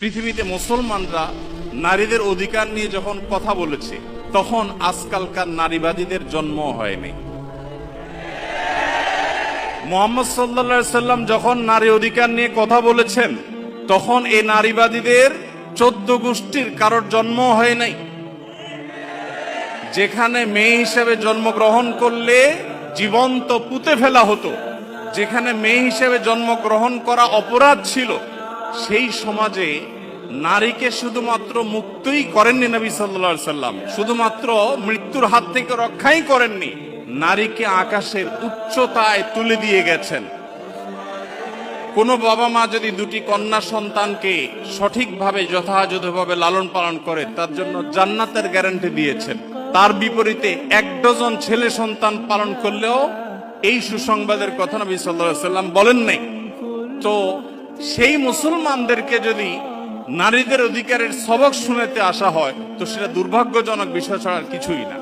পৃথিবীতে মুসলমানরা নারীদের অধিকার নিয়ে যখন কথা বলেছে তখন আজকালকার নারীবাদীদের জন্ম হয়নি। মুহাম্মদ সাল্লাল্লাহু আলাইহি সাল্লাম যখন নারী অধিকার নিয়ে কথা বলেছেন তখন এই নারীবাদীদের 14 গোষ্ঠীর কারোর জন্ম হয় নাই। যেখানে মেয়ে হিসেবে জন্মগ্রহণ করলে জীবন্ত পুঁতে ফেলা হতো, যেখানে মেয়ে হিসেবে জন্মগ্রহণ করা অপরাধ ছিল, সেই সমাজে নারীকে শুধুমাত্র মুক্তই করেননি নবী সাল্লাল্লাহু আলাইহি সাল্লাম, শুধুমাত্র মৃত্যুর হাত থেকে রক্ষাই করেননি, নারীকে আকাশের উচ্চতায় তুলে দিয়ে গেছেন। কোন বাবা মা যদি দুটি কন্যা সন্তানকে সঠিকভাবে যথাযথভাবে লালন পালন করে তার জন্য জান্নাতের গ্যারান্টি দিয়েছেন। তার বিপরীতে 1 ডজন ছেলে সন্তান পালন করলেও এই সুসংবাদের কথা নবী সাল্লাল্লাহু আলাইহি সাল্লাম বলেন নাই। তো সেই মুসলমানদেরকে যদি নারীদের অধিকারের সবক শুনাতে আসা হয় তো সেটা দুর্ভাগ্যজনক বিষয় ছাড়া কিছুই না।